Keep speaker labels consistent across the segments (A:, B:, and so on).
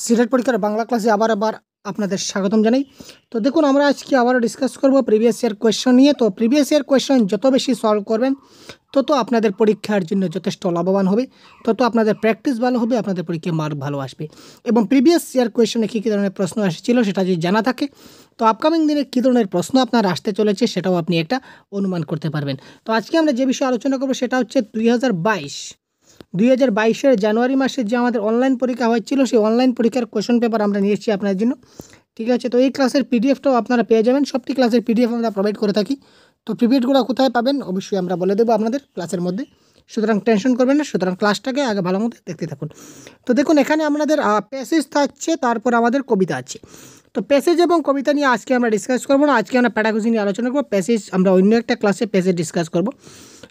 A: সিলেট পরীক্ষার বাংলা ক্লাসে আবার আপনাদের স্বাগতম জানাই। তো দেখুন, আমরা আজকে আবারও ডিসকাস করব প্রিভিয়াস ইয়ার কোয়েশ্চন নিয়ে। তো প্রিভিয়াস ইয়ার কোয়েশ্চন যত বেশি সলভ করবেন তত আপনাদের পরীক্ষার জন্য যথেষ্ট লাভবান হবে, তত আপনাদের প্র্যাকটিস ভালো হবে, আপনাদের পরীক্ষায় মার্ক ভালো আসবে। এবং প্রিভিয়াস ইয়ার কোয়েশ্চনে কী কী ধরনের প্রশ্ন এসেছিল সেটা যদি জানা থাকে, তো আপকামিং দিনে কী ধরনের প্রশ্ন আপনার আসতে চলেছে সেটাও আপনি একটা অনুমান করতে পারবেন। তো আজকে আমরা যে বিষয়ে আলোচনা করবো সেটা হচ্ছে 2022 জানুয়ারি মাসে যে আমাদের অনলাইন পরীক্ষা হয়েছিল, সেই অনলাইন পরীক্ষার কোয়েশ্চন পেপার আমরা নিয়ে এসেছি আপনার জন্য। ঠিক আছে, তো এই ক্লাসের পিডিএফটাও আপনারা পেয়ে যাবেন। সবটি ক্লাসের পিডিএফ আমরা প্রোভাইড করে থাকি। তো পিডিএফগুলো কোথায় পাবেন অবশ্যই আমরা বলে দেবো আপনাদের ক্লাসের মধ্যে, সুতরাং টেনশন করবেন না। সুতরাং ক্লাসটাকে আগে ভালো মতো দেখতে থাকুন। তো দেখুন, এখানে আপনাদের প্যাসেজ থাকছে, তারপর আমাদের কবিতা আছে। তো প্যাসেজ এবং কবিতা নিয়ে আজকে আমরা ডিসকাস করবো না, আজকে আমরা প্যাডাগজি নিয়ে আলোচনা করবো। প্যাসেজ আমরা অন্য একটা ক্লাসে প্যাসেজ ডিসকাস করবো।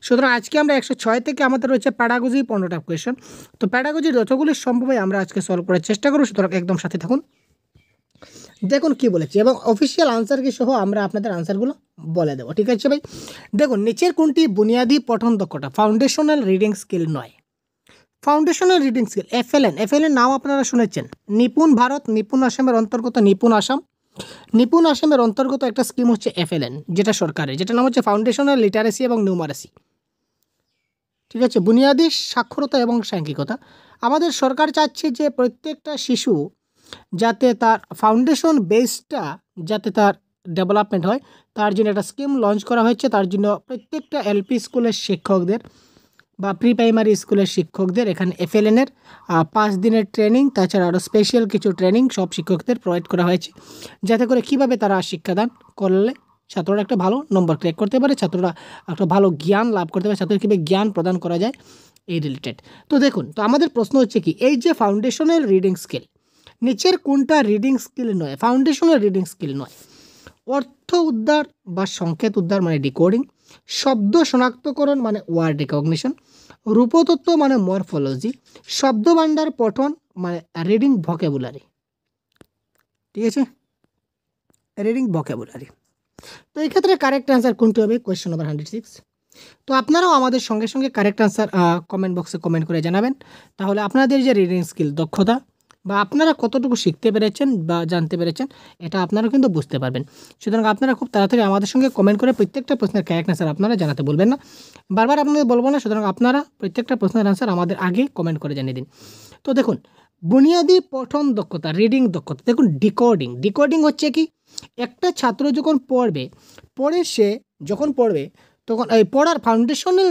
A: সুতরাং আজকে আমরা 106 থেকে আমাদের রয়েছে প্যাডাগজি 15টা কোয়েশ্চন। তো প্যাডাগজির যতগুলি সম্ভব হয় আমরা আজকে সলভ করার চেষ্টা করবো, সুতরাং একদম সাথে থাকুন। দেখুন কি বলেছি এবং অফিসিয়াল আনসার কি সহ আমরা আপনাদের আনসারগুলো বলে দেবো। ঠিক আছে ভাই, দেখুন নিচের কোনটি বুনিয়াদী পঠন দক্ষতা ফাউন্ডেশনাল রিডিং স্কিল নয়? ফাউন্ডেশনাল রিডিং স্কিল এফএলএন নাম আপনারা শুনেছেন। নিপুণ ভারত, নিপুণ আসামের অন্তর্গত নিপুণ আসামের অন্তর্গত একটা স্কিম হচ্ছে এফএলএন, যেটা সরকারের, যেটা নাম হচ্ছে ফাউন্ডেশনাল লিটারেসি এবং নিউমারেসি। ঠিক আছে, বুনিয়াদী সাক্ষরতা এবং সাংখ্যিকতা। আমাদের সরকার চাচ্ছে যে প্রত্যেকটা শিশু যাতে তার ফাউন্ডেশন বেসটা যাতে তার ডেভেলপমেন্ট হয়, তার জন্য একটা স্কিম লঞ্চ করা হয়েছে। তার জন্য প্রত্যেকটা এলপি স্কুলের শিক্ষকদের বা প্রি প্রাইমারি স্কুলের শিক্ষকদের এখানে এফএলএনের 5 দিনের ট্রেনিং, তাছাড়া আরও স্পেশাল কিছু ট্রেনিং সব শিক্ষকদের প্রোভাইড করা হয়েছে, যাতে করে কীভাবে তারা শিক্ষাদান করলে ছাত্ররা একটা ভালো নম্বর ক্র্যাক করতে পারে, ছাত্ররা একটা ভালো জ্ঞান লাভ করতে পারে, ছাত্রদের কীভাবে জ্ঞান প্রদান করা যায় এই রিলেটেড। তো দেখুন, তো আমাদের প্রশ্ন হচ্ছে কি, এই যে ফাউন্ডেশনাল রিডিং স্কিল, নিচের কোনটা রিডিং স্কিল নয়? ফাউন্ডেশনাল রিডিং স্কিল নয়। অর্থ উদ্ধার বা সংকেত উদ্ধার মানে ডিকোডিং, শব্দ শনাক্তকরণ মানে ওয়ার্ড রিকগনিশন, রূপতত্ত্ব মানে মরফোলজি, শব্দভাণ্ডার পঠন মানে রিডিং ভোকাবুলারি। ঠিক আছে, রিডিং ভোকাবুলারি। তো এই ক্ষেত্রে কারেক্ট অ্যান্সার কোনটি হবে? Question number 106। তো আপনারাও আমাদের সঙ্গে সঙ্গে কারেক্ট অ্যান্সার কমেন্ট বক্সে কমেন্ট করে জানাবেন। তাহলে আপনাদের যে রিডিং স্কিল দক্ষতা বা আপনারা কতটুকু শিখতে পেরেছেন বা জানতে পেরেছেন, এটা আপনারা কিন্তু বুঝতে পারবেন। সুতরাং আপনারা খুব তাড়াতাড়ি আমাদের সঙ্গে কমেন্ট করে প্রত্যেকটা প্রশ্নের কারেক্ট অ্যান্সার আপনারা জানাতে বলবেন না, বারবার আপনাদের বলবো না। সুতরাং আপনারা প্রত্যেকটা প্রশ্নের অ্যান্সার আমাদের আগে কমেন্ট করে জানিয়ে দিন। তো দেখুন, বুনিয়াদী পঠন দক্ষতা রিডিং দক্ষতা, দেখুন ডিকোডিং হচ্ছে কি, একটা ছাত্র যখন সে যখন পড়বে তখন এই পড়ার ফাউন্ডেশনাল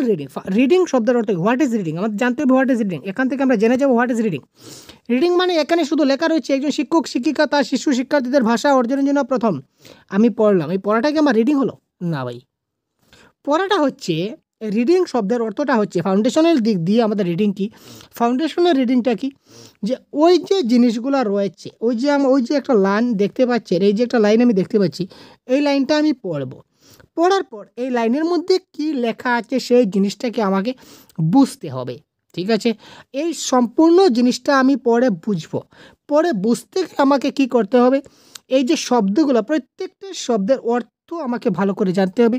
A: রিডিং শব্দের অর্থ হোয়াট ইজ রিডিং, আমাদের জানতে হবে হোয়াট ইজ রিডিং। এখান থেকে আমরা জেনে যাবো হোয়াট ইজ রিডিং মানে এখানে শুধু লেখা রয়েছে একজন শিক্ষক শিক্ষিকা তার শিশু শিক্ষার্থীদের ভাষা অর্জনের জন্য প্রথম আমি পড়লাম, এই পড়াটা কি আমার রিডিং হলো? না ভাই, পড়াটা হচ্ছে রিডিং শব্দের অর্থটা হচ্ছে ফাউন্ডেশনাল দিক দিয়ে আমাদের রিডিং কি, ফাউন্ডেশনাল রিডিংটা কি, যে ওই যে জিনিসগুলো রয়েছে, ওই যে একটা লাইন দেখতে পাচ্ছেন, এই যে একটা লাইন আমি দেখতে পাচ্ছি, এই লাইনটা আমি পড়ব, পড়ার পর এই লাইনের মধ্যে কি লেখা আছে সেই জিনিসটাকে আমাকে বুঝতে হবে। ঠিক আছে, এই সম্পূর্ণ জিনিসটা আমি পরে বুঝবো, পরে বুঝতে গেলে আমাকে কি করতে হবে, এই যে শব্দগুলো প্রত্যেকটা শব্দের অর্থ আমাকে ভালো করে জানতে হবে,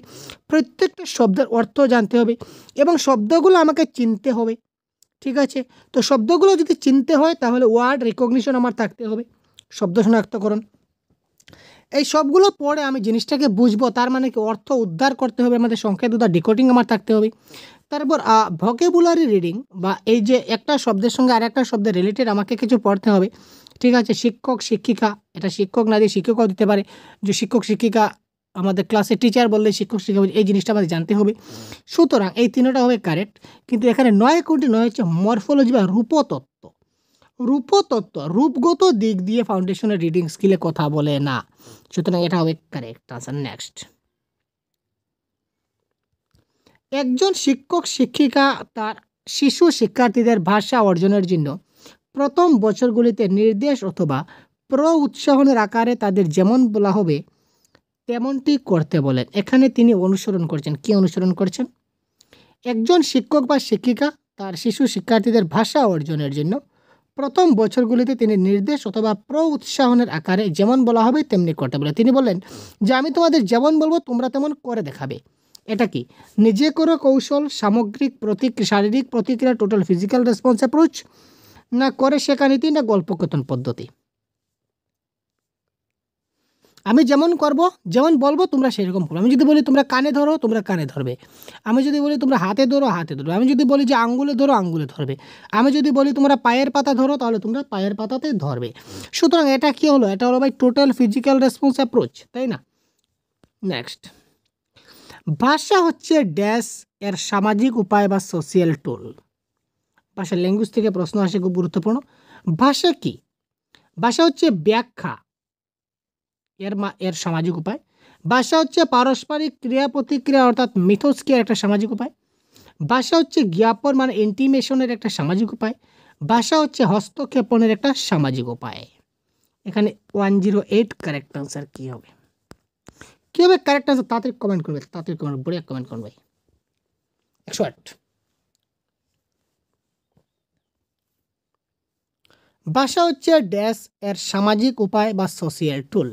A: প্রত্যেকটা শব্দের অর্থ জানতে হবে এবং শব্দগুলো আমাকে চিনতে হবে। ঠিক আছে, তো শব্দগুলো যদি চিনতে হয় তাহলে ওয়ার্ড রিকগনিশন আমার থাকতে হবে, শব্দ শনাক্তকরণ। এই সবগুলো পড়ে আমি জিনিসটাকে বুঝবো, তার মানে কি অর্থ উদ্ধার করতে হবে, আমাদের সংকেত উদ্ধার ডিকোডিং আমার থাকতে হবে। তারপর ভোকাবুলারি রিডিং বা এই যে একটা শব্দের সঙ্গে আর একটা শব্দের রিলেটেড আমাকে কিছু পড়তে হবে। ঠিক আছে, শিক্ষক শিক্ষিকা, এটা শিক্ষক না দিয়ে শিক্ষকও দিতে পারে, যে শিক্ষক শিক্ষিকা আমাদের ক্লাসে টিচার বললে শিক্ষক শিক্ষিকা, এই জিনিসটা আমাদের জানতে হবে। সুতরাং এই তিনটা হবে কারেক্ট, কিন্তু এখানে কোনটি নয় হচ্ছে মরফোলজি বা রূপতত্ত্ব রূপগত দিক দিয়ে ফাউন্ডেশনের রিডিং স্কিলে কথা বলে না। সুতরাং এটা হবে কারেক্ট আনসার। নেক্সট, একজন শিক্ষক শিক্ষিকা তার শিশু শিক্ষার্থীদের ভাষা অর্জনের জন্য প্রথম বছরগুলিতে নির্দেশ অথবা উৎসাহনের আকারে তাদের যেমন বলা হবে তেমনটি করতে বলেন। এখানে তিনি অনুসরণ করছেন, কি অনুসরণ করছেন? একজন শিক্ষক বা শিক্ষিকা তার শিশু শিক্ষার্থীদের ভাষা অর্জনের জন্য প্রথম বছরগুলিতে তিনি নির্দেশ অথবা উৎসাহনের আকারে যেমন বলা হবে তেমনি করতে বলে। তিনি বললেন যে আমি তোমাদের যেমন বলবো তোমরা তেমন করে দেখাবে। এটা কি? নিজে করো কৌশল, সামগ্রিক শারীরিক প্রতিক্রিয়া, টোটাল ফিজিক্যাল রেসপন্স অ্যাপ্রোচ, না করে শেখা নীতি, না গল্পকথন পদ্ধতি? আমি যেমন করব, যেমন বলবো তোমরা সেরকম করবে। আমি যদি বলি তোমরা কানে ধরো, তোমরা কানে ধরবে। আমি যদি বলি তোমরা হাতে ধরো, হাতে ধরবে। আমি যদি বলি যে আঙ্গুলে ধরো, আঙ্গুলে ধরবে। আমি যদি বলি তোমরা পায়ের পাতা ধরো, তাহলে তোমরা পায়ের পাতাতে ধরবে। সুতরাং এটা কি হলো? এটা হলো ভাই টোটাল ফিজিক্যাল রেসপন্স অ্যাপ্রোচ, তাই না? নেক্সট, ভাষা হচ্ছে ড্যাশ এর সামাজিক উপায় বা সোশিয়াল টুল। ভাষা ল্যাঙ্গুয়েজ থেকে প্রশ্ন আসে, খুব গুরুত্বপূর্ণ। ভাষা কি? ভাষা হচ্ছে ব্যাখ্যা এর সামাজিক উপায়। ভাষা হচ্ছে পারস্পরিক ক্রিয়া প্রতিক্রিয়া অর্থাৎ মিথস্ক্রিয়ার একটা সামাজিক উপায়। ভাষা হচ্ছে জ্ঞাপন মানে ইন্টিমেশনের একটা সামাজিক উপায়। ভাষা হচ্ছে হস্তক্ষেপণের একটা সামাজিক উপায়। এখানে 108 কারেক্ট আনসার কী হবে? কী হবে কারেক্ট আনসার? তাড়াতাড়ি কমেন্ট করবে, তাড়াতাড়ি কমেন্ট, বড়িয়া কমেন্ট করবে। 108। ভাষা হচ্ছে ড্যাশ এর সামাজিক উপায় বা সোশিয়াল টুল।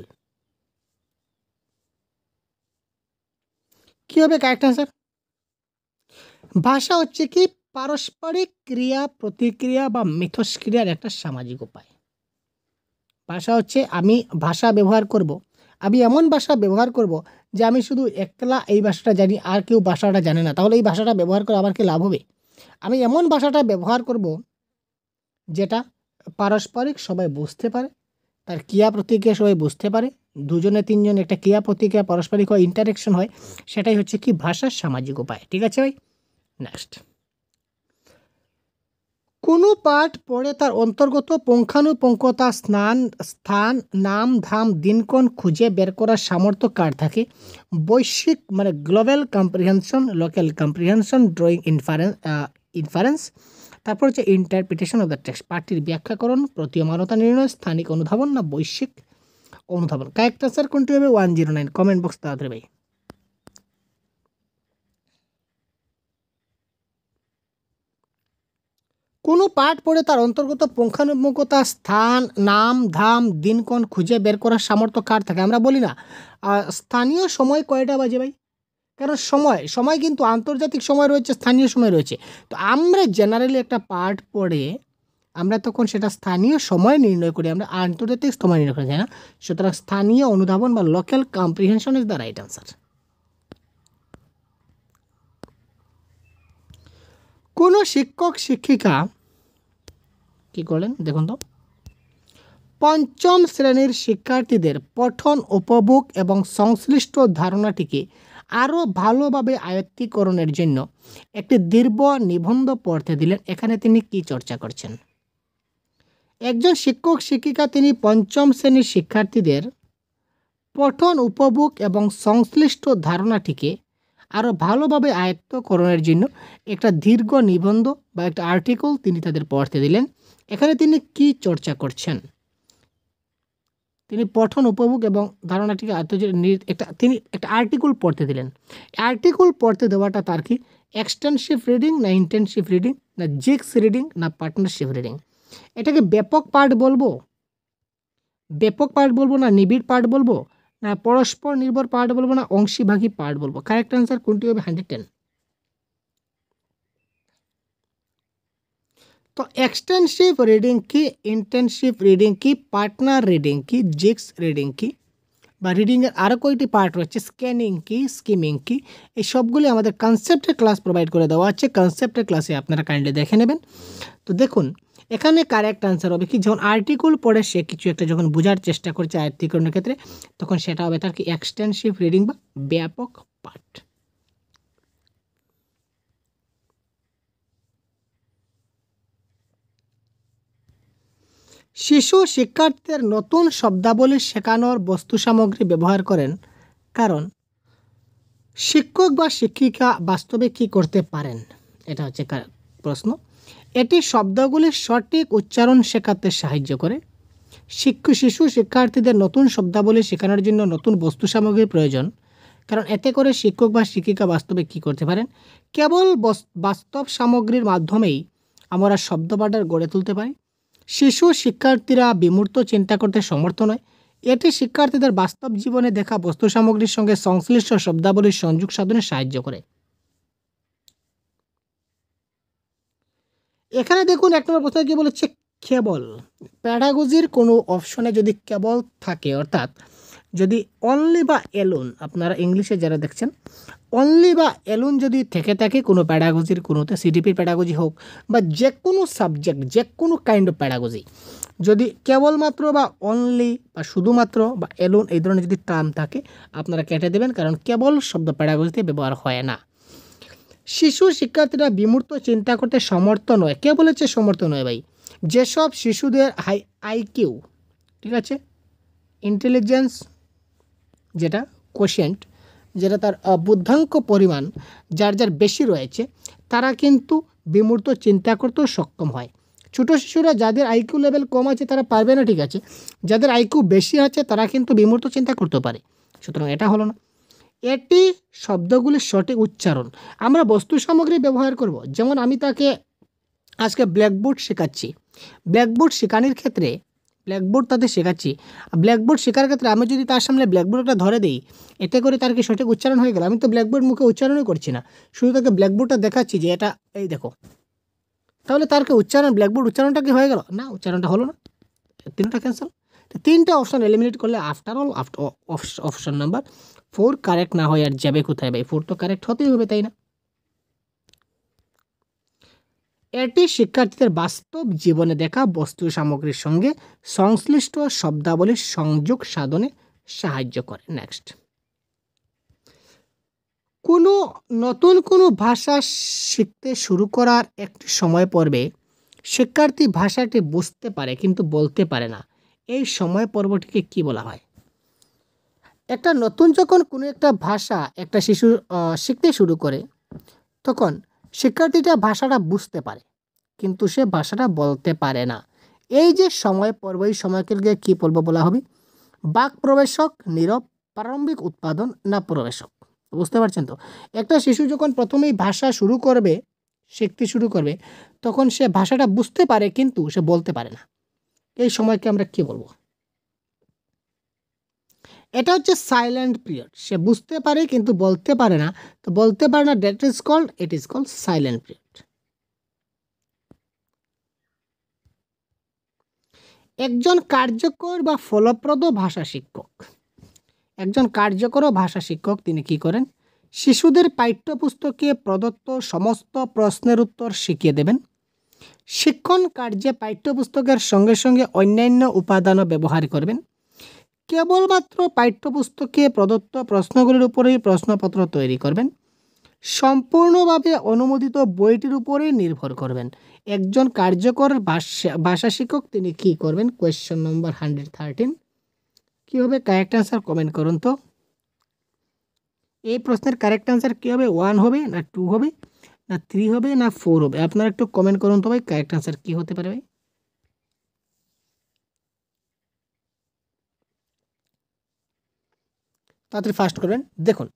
A: কী হবে কারেক্ট আনসার? ভাষা হচ্ছে কি পারস্পরিক ক্রিয়া প্রতিক্রিয়া বা মিথস্ক্রিয়ার একটা সামাজিক উপায়। ভাষা হচ্ছে আমি ভাষা ব্যবহার করব, আমি এমন ভাষা ব্যবহার করব যে আমি শুধু একলা এই ভাষাটা জানি, আর কেউ ভাষাটা জানে না, তাহলে এই ভাষাটা ব্যবহার করে আমার কি লাভ হবে? আমি এমন ভাষাটা ব্যবহার করব যেটা পারস্পরিক সবাই বুঝতে পারে, তার ক্রিয়া প্রতিক্রিয়া সবাই বুঝতে পারে, দুজনে তিনজন একটা ক্রিয়া প্রতিক্রিয়া পারস্পরিক হয়, ইন্টারেকশন হয়, সেটাই হচ্ছে কি ভাষার সামাজিক উপায়। ঠিক আছে ভাই? নেক্সট, কোনো পাঠ পড়ে তার অন্তর্গত পুঙ্খানুপুঙ্খতা স্থান নাম ধাম দিনক্ষণ খুঁজে বের করার সামর্থ্য কার থাকে? বৈশ্বিক মানে global comprehension, local comprehension, drawing inference, তারপর হচ্ছে ইন্টারপ্রিটেশন অফ দ্য টেক্সট। পাঠটির ব্যাখ্যাকরণ, প্রতীয়মানতা নির্ণয়, স্থানিক অনুধাবন না বৈশ্বিক অনুধাবন? কারেক্ট আনসার কোনটি হবে? 109 কমেন্ট বক্স তাড়াতাড়ি ভাই। কোনো পাঠ পড়ে তার অন্তর্গত পুঙ্খানুপুঙ্খতা স্থান নাম ধাম দিনক্ষণ খুঁজে বের করার সামর্থ্য কার থাকে? আমরা বলি না স্থানীয় সময় কয়টা বাজে ভাই? কারণ সময় সময় কিন্তু আন্তর্জাতিক সময় রয়েছে, স্থানীয় সময় রয়েছে। তো আমরা জেনারেলি একটা পাঠ পড়ে আমরা তখন সেটা স্থানীয় সময় নির্ণয় করি, আমরা আন্তর্জাতিক সময় নির্ণয় করি, তাই না? সুতরাং স্থানীয় অনুধাবন বা local comprehension is the right answer. কোনো শিক্ষক শিক্ষিকা কি করলেন দেখুন তো, পঞ্চম শ্রেণীর শিক্ষার্থীদের পঠন উপভোগ এবং সংশ্লিষ্ট ধারণাটিকে আরও ভালোভাবে আয়ত্তীকরণের জন্য একটি দীর্ঘ নিবন্ধ পড়তে দিলেন। এখানে তিনি কি চর্চা করছেন? একজন শিক্ষক শিক্ষিকা তিনি পঞ্চম শ্রেণীর শিক্ষার্থীদের পঠন উপভোগ এবং সংশ্লিষ্ট ধারণাটিকে আরও ভালোভাবে আয়ত্তকরণের জন্য একটা দীর্ঘ নিবন্ধ বা একটা আর্টিকেল তিনি তাদের পড়তে দিলেন। এখানে তিনি কি চর্চা করছেন? তিনি পঠন উপভোগ এবং ধারণাটিকে তিনি একটা আর্টিকেল পড়তে দিলেন। আর্টিকেল পড়তে দেওয়াটা তার কি এক্সটেনসিভ রিডিং না ইন্টেনসিভ রিডিং না জিক্স রিডিং না পার্টনারশিপ রিডিং? এটাকে ব্যাপক পাঠ বলবো, ব্যাপক পাঠ বলবো না নিবিড় পাঠ বলবো, না পরস্পর নির্ভর পাঠ বলবো, না অংশীভাগী পাঠ বলবো? কারেক্ট আনসার কোনটি হবে? 110। तो एक्सटेंसिव रीडिंग की, इंटेंसिव रीडिंग की, पार्टनर रीडिंग की, जिक्स रीडिंग की বা রিডিংয়ের আরও কয়েকটি পার্ট রয়েছে, স্ক্যানিং কি, স্কিমিং কি, এই সবগুলি আমাদের কনসেপ্টের ক্লাস প্রোভাইড করে দেওয়া আছে। কনসেপ্টের ক্লাসে আপনারা কাইন্ডলি দেখে নেবেন। তো দেখুন এখানে কারেক্ট আনসার হবে কি, যখন আর্টিকেল পড়ে সে কিছু একটা যখন বোঝার চেষ্টা করছে আয়ত্তীকরণের ক্ষেত্রে, তখন সেটা হবে তার কি এক্সটেন্সিভ রিডিং বা ব্যাপক পাঠ। শিশু শিক্ষার্থীদের নতুন শব্দাবলী শেখানোর বস্তু সামগ্রী ব্যবহার করেন কারণ শিক্ষক বা শিক্ষিকা বাস্তবে কি করতে পারেন? এটা হচ্ছে প্রশ্ন। এটি শব্দগুলির সঠিক উচ্চারণ শেখাতে সাহায্য করে। শিশু শিক্ষার্থীদের নতুন শব্দাবলী শেখানোর জন্য নতুন বস্তু সামগ্রীর প্রয়োজন, কারণ এতে করে শিক্ষক বা শিক্ষিকা বাস্তবে কি করতে পারেন? কেবল বাস্তব সামগ্রীর মাধ্যমেই আমরা শব্দভাণ্ডার গড়ে তুলতে পারি। শিশু শিক্ষার্থীরা বিমূর্ত চিন্তা করতে সমর্থ নয়। এটি শিক্ষার্থীদের বাস্তব জীবনে দেখা বস্তু সামগ্রীর সঙ্গে সংশ্লিষ্ট শব্দাবলীর সংযোগ সাধনে সাহায্য করে। এখানে দেখুন এক নম্বর প্রশ্ন কি বলেছে, কেবল প্যাডাগজির কোনো অপশনে যদি কেবল থাকে, অর্থাৎ যদি অনলি বা এলোন, আপনারা ইংলিশে যারা দেখছেন অনলি বা এলোন যদি থেকে থাকে কোনো প্যাডাগজির কোনোতে, সিডিপির প্যাডাগজি হোক বা যে কোনো সাবজেক্ট, যে কোনো কাইন্ড অফ প্যাডাগজি, যদি কেবলমাত্র বা অনলি বা শুধুমাত্র বা এলোন এই ধরনের যদি টার্ম থাকে আপনারা কেটে দেবেন, কারণ কেবল শব্দ প্যাডাগজিতে ব্যবহার হয় না। শিশু শিক্ষার্থীরা বিমূর্ত চিন্তা করতে সমর্থ নয়। কে বলেছে সমর্থ নয় ভাই? যেসব শিশুদের আইকিউ, ঠিক আছে, ইন্টেলিজেন্স যেটা কোশেন্ট, যেটা তার বুদ্ধাঙ্ক পরিমাণ যার যার বেশি রয়েছে, তারা কিন্তু বিমূর্ত চিন্তা করতেও সক্ষম হয়। ছোটো শিশুরা যাদের আইকিউ লেভেল কম আছে তারা পারবে না, ঠিক আছে, যাদের আইকিউ বেশি আছে তারা কিন্তু বিমূর্ত চিন্তা করতে পারে। সুতরাং এটা হলো না। এটি শব্দগুলির সঠিক উচ্চারণ। আমরা বস্তু সামগ্রী ব্যবহার করব, যেমন আমি তাকে আজকে ব্ল্যাকবোর্ড শেখাচ্ছি, ব্ল্যাকবোর্ড শেখানোর ক্ষেত্রে ব্ল্যাকবোর্ড তাদের শেখাচ্ছি, ব্ল্যাকবোর্ড শেখার ক্ষেত্রে আমি যদি তার সামনে ব্ল্যাকবোর্ডটা ধরে দিই, এতে করে তার কি সঠিক উচ্চারণ হয়ে গেল? আমি তো ব্ল্যাকবোর্ড মুখে উচ্চারণই করছি না, শুধু তাকে ব্ল্যাকবোর্ডটা দেখাচ্ছি যে এটা এই দেখো, তাহলে তার কি উচ্চারণ, ব্ল্যাকবোর্ড উচ্চারণটা কি হয়ে গেল? না, উচ্চারণটা হলো না, তিনটা ক্যান্সেল। তো তিনটা অপশান এলিমিনেট করলে after all option number 4 correct না হয় আর যাবে কোথায় ভাই? 4 তো কারেক্ট হতেই হবে, তাই না? এটি শিক্ষার্থীদের বাস্তব জীবনে দেখা বস্তু সামগ্রীর সঙ্গে সংশ্লিষ্ট শব্দাবলীর সংযোগ সাধনে সাহায্য করে। নেক্সট, কোনো নতুন কোনো ভাষা শিখতে শুরু করার একটি সময় পর্বে শিক্ষার্থী ভাষাটি বুঝতে পারে কিন্তু বলতে পারে না, এই সময় পর্বটিকে কি বলা হয়? একটা নতুন যখন কোনো একটা ভাষা একটা শিশু শিখতে শুরু করে, তখন শিক্ষার্থীটা ভাষাটা বুঝতে পারে কিন্তু সে ভাষাটা বলতে পারে না, এই যে সময় পর্ব, এই সময়কে কী পর্ব বলা হবে? বাক প্রবেশক, নীরব, প্রারম্ভিক উৎপাদন না প্রবেশক? বুঝতে পারছেন তো? একটা শিশু যখন প্রথমেই ভাষা শুরু করবে, শিখতে শুরু করবে, তখন সে ভাষাটা বুঝতে পারে কিন্তু সে বলতে পারে না, এই সময়কে আমরা কি বলবো? এটা হচ্ছে সাইলেন্ট পিরিয়ড। সে বুঝতে পারে কিন্তু বলতে পারে না, তো বলতে পারে না, that is called, it is called silent period. একজন কার্যকর বা ফলপ্রদ ভাষা শিক্ষক, একজন কার্যকর ভাষা শিক্ষক তিনি কি করেন? শিশুদের পাঠ্যপুস্তকে প্রদত্ত সমস্ত প্রশ্নের উত্তর শিখিয়ে দেবেন। শিক্ষণ কার্যে পাঠ্যপুস্তকের সঙ্গে সঙ্গে অন্যান্য উপাদানও ব্যবহার করবেন। কেবলমাত্র পাঠ্যপুস্তকে প্রদত্ত প্রশ্নগুলির উপরেই প্রশ্নপত্র তৈরি করবেন। সম্পূর্ণভাবে অনুমোদিত বইটির উপরেই নির্ভর করবেন। একজন কার্যকর ভাষা শিক্ষক তিনি কি করবেন? কোয়েশ্চেন নম্বর 113 কী হবে? কারেক্ট অ্যান্সার কমেন্ট করুন তো। এই প্রশ্নের কারেক্ট অ্যান্সার কী হবে? 1 হবে না 2 হবে না 3 হবে না 4 হবে? আপনারা একটু কমেন্ট করুন তো ভাই, কারেক্ট অ্যান্সার কী হতে পারে ভাই? তাড়াতাড়ি ফাস্ট করবেন। দেখুন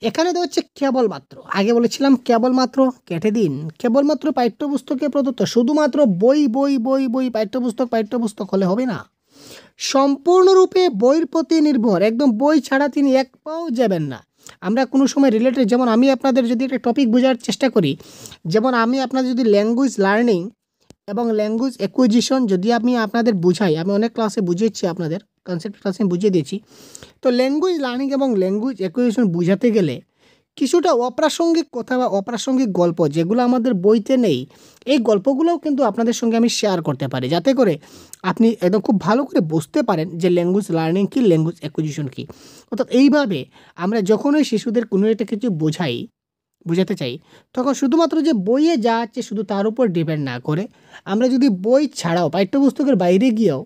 A: এখানে দেওয়া হচ্ছে কেবলমাত্র, আগে বলেছিলাম কেবলমাত্র কেটে দিন, কেবলমাত্র পাঠ্যপুস্তকে প্রদত্ত, শুধুমাত্র বই বই বই বই পাঠ্যপুস্তক হলে হবে না, সম্পূর্ণরূপে বইয়ের প্রতি নির্ভর, একদম বই ছাড়া তিনি এক পাও যাবেন না। আমরা কোনো সময় রিলেটেড, যেমন আমি আপনাদের যদি একটা টপিক বোঝার চেষ্টা করি, যেমন আমি আপনাদের যদি ল্যাঙ্গুয়েজ লার্নিং এবং ল্যাঙ্গুয়েজ অ্যাকুইজিশন যদি আমি আপনাদের বুঝাই, আমি অনেক ক্লাসে বুঝিয়েছি, আপনাদের কনসেপ্ট ক্লাসে বুঝিয়ে দিয়েছি, তো ল্যাঙ্গুয়েজ লার্নিং এবং ল্যাঙ্গুয়েজ অ্যাকুইজিশন বুঝাতে গেলে কিছুটা অপ্রাসঙ্গিক কথা বা অপ্রাসঙ্গিক গল্প যেগুলো আমাদের বইতে নেই, এই গল্পগুলোও কিন্তু আপনাদের সঙ্গে আমি শেয়ার করতে পারি, যাতে করে আপনি একদম খুব ভালো করে বুঝতে পারেন যে ল্যাঙ্গুয়েজ লার্নিং কী, ল্যাঙ্গুয়েজ অ্যাকুইজিশন কী। অর্থাৎ এইভাবে আমরা যখনই শিশুদের কোনো একটা কিছু বোঝাতে চাই, তখন শুধুমাত্র যে বইয়ে যা আছে শুধু তার উপর ডিপেন্ড না করে আমরা যদি বই ছাড়াও পাঠ্যপুস্তকের বাইরে গিয়েও,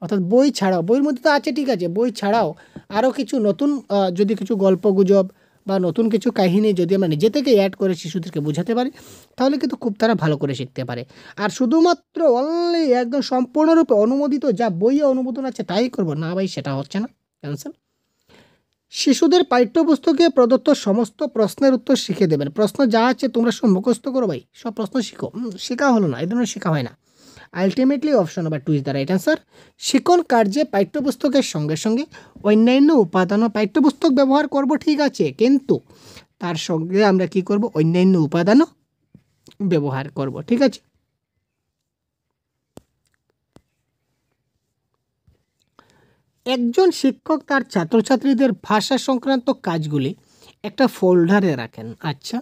A: অর্থাৎ বই ছাড়াও, বইয়ের মধ্যে তো আছে ঠিক আছে, বই ছাড়াও আরও কিছু নতুন যদি কিছু গল্পগুজব বা নতুন কিছু কাহিনী যদি আমরা নিজে থেকে অ্যাড করে শিশুদেরকে বোঝাতে পারি, তাহলে কিন্তু খুব তারা ভালো করে শিখতে পারে। আর শুধুমাত্র অনলি একদম সম্পূর্ণরূপে অনুমোদিত যা বইয়ে অনুমোদন আছে তাই করব না ভাই, সেটা হচ্ছে না, ক্যান্সেল। শিশুদের পাঠ্যপুস্তকে প্রদত্ত সমস্ত প্রশ্নের উত্তর শিখে দেবেন। প্রশ্ন যা আছে তোমরা সব মুখস্থ করো ভাই, সব প্রশ্ন শিখো। শেখা হলো না, এই ধরনের শেখা হয় না। Ultimately option number 2 is the right answer. শিক্ষণ কার্যে পাঠ্যপুস্তকের সঙ্গে সঙ্গে অন্যান্য উপাদানও, পাঠ্যপুস্তক ব্যবহার করব ঠিক আছে, কিন্তু তার সঙ্গে আমরা কি করব? অন্যান্য উপাদানও ব্যবহার করব, ঠিক আছে। একজন শিক্ষক তার ছাত্রছাত্রীদের ভাষা সংক্রান্ত কাজগুলি একটা ফোল্ডারে রাখেন। আচ্ছা,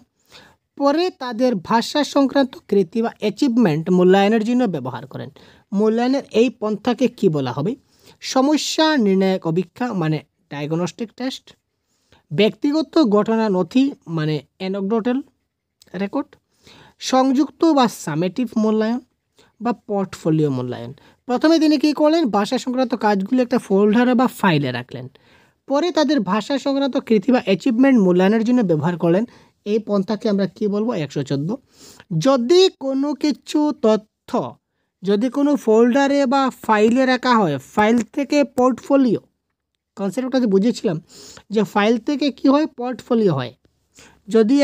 A: পরে তাদের ভাষা সংক্রান্ত কৃতি বা অ্যাচিভমেন্ট মূল্যায়নের জন্য ব্যবহার করেন। মূল্যায়নের এই পন্থাকে কি বলা হবে? সমস্যা নির্ণায়ক অভিক্ষা মানে ডায়াগনস্টিক টেস্ট, ব্যক্তিগত ঘটনা নথি মানে অ্যানেকডোটাল রেকর্ড, সংযুক্ত বা সামেটিভ মূল্যায়ন বা পোর্টফোলিও মূল্যায়ন। প্রথমে তিনি কী করলেন? ভাষা সংক্রান্ত কাজগুলি একটা ফোল্ডারে বা ফাইলে রাখলেন, পরে তাদের ভাষা সংক্রান্ত কৃতি বা অ্যাচিভমেন্ট মূল্যায়নের জন্য ব্যবহার করলেন। এই পন্থাকে আমরা কি বলবো? 114। যদি কোনো কিছু তথ্য যদি কোনো ফোল্ডারে বা ফাইলে রাখা হয়, ফাইল থেকে পোর্টফোলিও, কনসেপ্টটা যে বুঝেছিলাম যে ফাইল থেকে কি হয়? পোর্টফোলিও হয়। যদি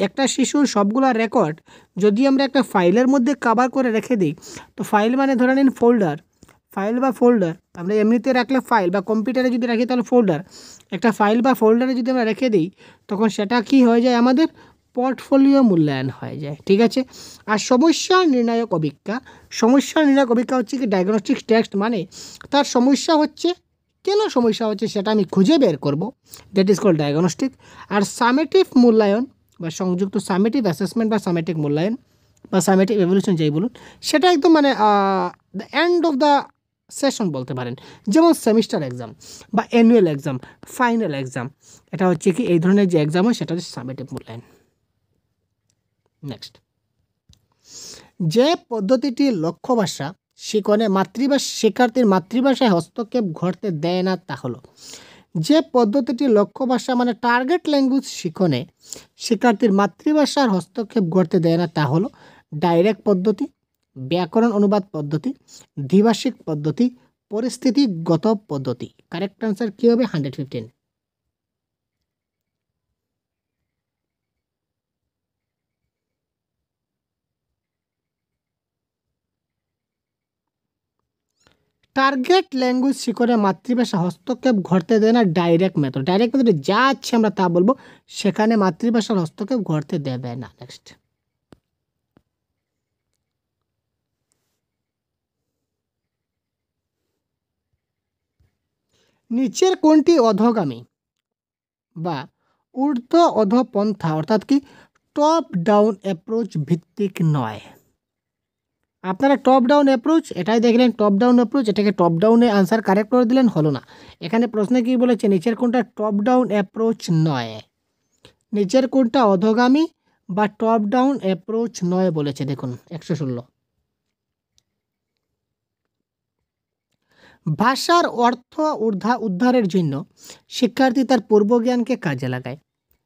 A: একটা শিশুর সবগুলা রেকর্ড যদি আমরা একটা ফাইলের মধ্যে কভার করে রেখে দিই, তো ফাইল মানে ধরে নিন ফোল্ডার, ফাইল বা ফোল্ডার আমরা এমনিতে রাখলে ফাইল, বা কম্পিউটারে যদি রাখি তাহলে ফোল্ডার। একটা ফাইল বা ফোল্ডারে যদি আমরা রেখে দিই, তখন সেটা কি হয়ে যায়? আমাদের পোর্টফোলিও মূল্যায়ন হয়ে যায়। ঠিক আছে। আর সমস্যা নির্ণায়ক অভিক্ষা, সমস্যা নির্ণায়ক অভিক্ষা হচ্ছে কি ডায়াগনস্টিক টেস্ট, মানে তার সমস্যা হচ্ছে, কেন সমস্যা হচ্ছে সেটা আমি খুঁজে বের করব, দ্যাট ইজ কল্ড ডায়াগনস্টিক। আর সামেটিভ মূল্যায়ন বা সংযুক্ত সামেটিভ অ্যাসেসমেন্ট বা সামেটিক মূল্যায়ন বা সামেটিভ এভলিউশন যাই বলুন, সেটা একদম মানে the end of the session বলতে পারেন। যেমন সেমিস্টার এক্সাম বা অ্যানুয়াল এক্সাম, ফাইনাল এক্সাম, এটা হচ্ছে কি এই ধরনের যে এক্সাম হয় সেটা হচ্ছে সামেটিভ মূল্যায়ন। নেক্সট, যে পদ্ধতিটি লক্ষ্য ভাষা শিখনে শিক্ষার্থীর মাতৃভাষায় হস্তক্ষেপ ঘটতে দেয় না তা হলো, যে পদ্ধতিটি লক্ষ্য ভাষা মানে টার্গেট ল্যাঙ্গুয়েজ শিখনে শিক্ষার্থীর মাতৃভাষার হস্তক্ষেপ ঘটতে দেয় না তা হলো ডাইরেক্ট পদ্ধতি, ব্যাকরণ অনুবাদ পদ্ধতি, দ্বিভাষিক পদ্ধতি, পরিস্থিতিগত পদ্ধতি। কারেক্ট আনসার কী হবে? 115। টার্গেট ল্যাঙ্গুয়েজ শিখনে মাতৃভাষা হস্তক্ষেপ ঘটতে দেয় না ডাইরেক্ট মেথড। ডাইরেক্ট মেথডে যা আছে আমরা তা বলবো, সেখানে মাতৃভাষার হস্তক্ষেপ ঘটতে দেবে না। নেক্সট, নিচের কোনটি অধোগামী বা ঊর্ধ্ব অধপন্থা অর্থাৎ কি টপ ডাউন অ্যাপ্রোচ ভিত্তিক নয়? আপনারা টপ ডাউন অ্যাপ্রোচ এটাই দেখলেন, টপ ডাউন অ্যাপ্রোচ, এটাকে টপ ডাউনে আনসার কারেক্ট করে দিলেন, হলো না। এখানে প্রশ্নে কি বলেছে? নিচের কোনটা টপ ডাউন অ্যাপ্রোচ নয়, নিচের কোনটা অধোগামী বা টপ ডাউন অ্যাপ্রোচ নয় বলেছে। দেখুন 116, ভাষার অর্থ উদ্ধারের জন্য শিক্ষার্থী তার পূর্বজ্ঞানকে কাজে লাগায়।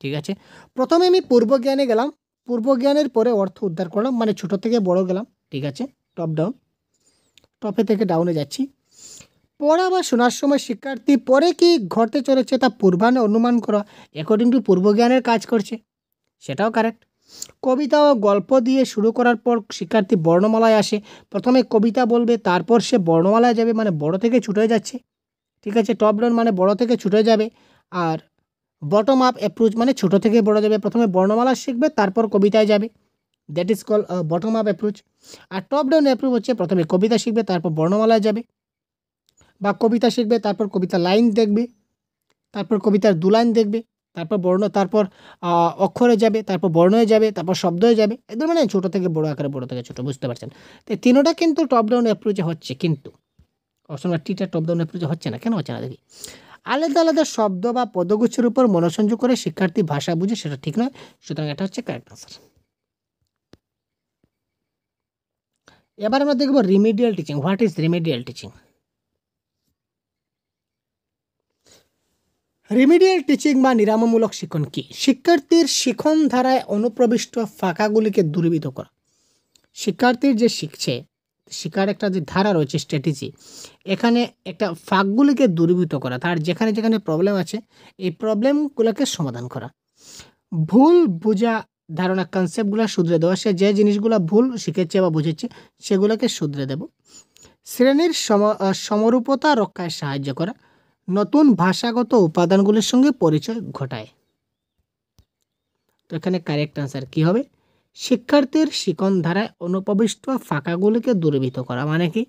A: ঠিক আছে, প্রথমে আমি পূর্বজ্ঞানে গেলাম, পূর্বজ্ঞানের পরে অর্থ উদ্ধার করলাম, মানে ছোট থেকে বড় গেলাম। ঠিক আছে, টপ ডাউন, টপে থেকে ডাউনে যাচ্ছি। পড়া বা শোনার সময় শিক্ষার্থী পরে কি ঘটতে চলেছে তা পূর্বানে অনুমান করা অ্যাকর্ডিং টু পূর্বজ্ঞানের কাজ করছে, সেটাও কারেক্ট। কবিতা ও গল্প দিয়ে শুরু করার পর শিক্ষার্থী বর্ণমালায় আসে, প্রথমে কবিতা বলবে তারপর সে বর্ণমালায় যাবে, মানে বড় থেকে ছোটো যাচ্ছে। ঠিক আছে, টপ ডাউন মানে বড় থেকে ছোটো যাবে, আর বটম আপ অ্যাপ্রোচ মানে ছোট থেকে বড় যাবে, প্রথমে বর্ণমালা শিখবে তারপর কবিতায় যাবে, that is call bottom up approach. আর টপ ডাউন অ্যাপ্রোচ হচ্ছে প্রথমে কবিতা শিখবে তারপর বর্ণমালায় যাবে, বা কবিতা শিখবে তারপর কবিতা লাইন দেখবে, তারপর কবিতার দু লাইন দেখবে, তারপর তারপর অক্ষরে যাবে, তারপর বর্ণয়ে যাবে, তারপর শব্দয়ে যাবে, এদের মানে ছোটো থেকে বড় আকারে, বড় থেকে ছোটো, বুঝতে পারছেন? তো তিনোটা কিন্তু টপ ডাউন অ্যাপ্রোচে হচ্ছে, কিন্তু অপশন টিটা টপ ডাউন অ্যাপ্রোচে হচ্ছে না। কেন হচ্ছে না দেখি। আলাদা আলাদা শব্দ বা পদগুচ্ছের উপর মনোসংযোগ করে শিক্ষার্থী ভাষা বুঝে, সেটা ঠিক নয়, সুতরাং এটা হচ্ছে কারেক্ট আনসার। এবার আমরা দেখব remedial teaching. What is remedial teaching? Remedial teaching বা নিরাময়মূলক শিক্ষণ কি? শিক্ষার্থীর শিখন ধারায় অনুপ্রবিষ্ট ফাঁকাগুলিকে দূরীভূত করা। শিক্ষার্থীর যে শিখছে, শিক্ষার একটা যে ধারা রয়েছে, স্ট্র্যাটেজি, এখানে একটা ফাঁকগুলিকে দূরীভূত করা, তার যেখানে যেখানে প্রবলেম আছে এই প্রবলেমগুলোকে সমাধান করা, ভুল বোঝা ধারণা কনসেপ্টগুলো শুধরে দেওয়া, সে যে জিনিসগুলো ভুল শিখেছে বা বুঝেছে সেগুলোকে শুধরে দেব, শ্রেণীর সমরূপতা রক্ষায় সাহায্য করা, নতুন ভাষাগত উপাদানগুলির সঙ্গে পরিচয় ঘটায়। তো এখানে কারেক্ট আনসার কী হবে? শিক্ষার্থীর শিখন ধারায় অনুপ্রবিষ্ট ফাঁকাগুলিকে দূরীভূত করা, মানে কি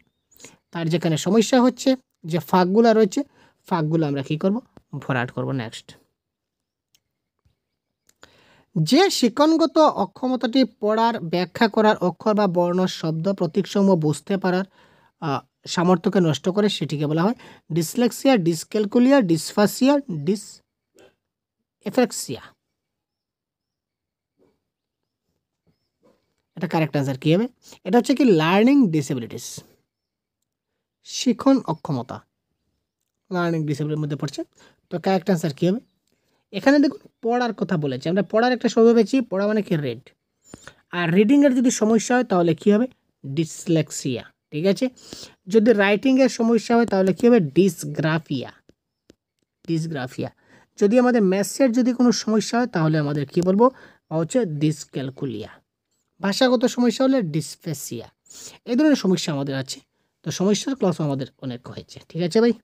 A: তার যেখানে সমস্যা হচ্ছে, যে ফাঁকগুলো রয়েছে ফাঁকগুলো আমরা কি করব, ভরাট করব। নেক্সট, যে শিক্ষণগত অক্ষমতাটি পড়ার, ব্যাখ্যা করার, অক্ষর বা বর্ণ, শব্দ, প্রতীকসমূহ বুঝতে পারার সামর্থ্যকে নষ্ট করে সেটিকে বলা হয় ডিসলেক্সিয়া, ডিসক্যালকুলিয়া, ডিসফাসিয়া, ডিসএফেক্সিয়া। এটা কারেক্ট অ্যান্সার কী হবে? এটা হচ্ছে কি লার্নিং ডিসেবিলিটিস, শিখন অক্ষমতা, লার্নিং ডিসেবিলিটির মধ্যে পড়ছে। তো কারেক্ট অ্যান্সার কী হবে? এখানে দেখুন পড়ার কথা বলেছে, আমরা পড়ার একটা শব্দ পেয়েছি, পড়া মানে কি রেড, আর রিডিংয়ের যদি সমস্যা হয় তাহলে কী হবে? ডিসলেক্সিয়া। ঠিক আছে, যদি রাইটিংয়ের সমস্যা হয় তাহলে কী হবে? Dysgraphia, dysgraphia. যদি আমাদের ম্যাথসের যদি কোনো সমস্যা হয় তাহলে আমাদের কী বলবো? হচ্ছে ডিসক্যালকুলিয়া। ভাষাগত সমস্যা হলে ডিসফেসিয়া। এই ধরনের সমস্যা আমাদের আছে। তো সমস্যার ক্লাস আমাদের অনেক হয়েছে। ঠিক আছে ভাই,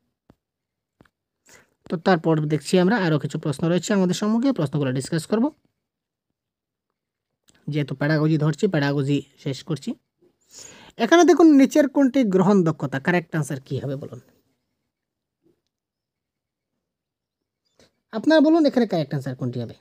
A: তো তারপর দেখছি আমরা আরও কিছু প্রশ্ন রয়েছে আমাদের সম্মুখে, প্রশ্নগুলো ডিসকাস করব। যেহেতু প্যাডাগজি ধরছি, প্যাডাগজি শেষ করছি। এখানে দেখুন নিচের কোনটি গ্রহণ দক্ষতা, কারেক্ট আনসার কী হবে বলুন? আপনারা বলুন এখানে কারেক্ট আনসার কোনটি হবে?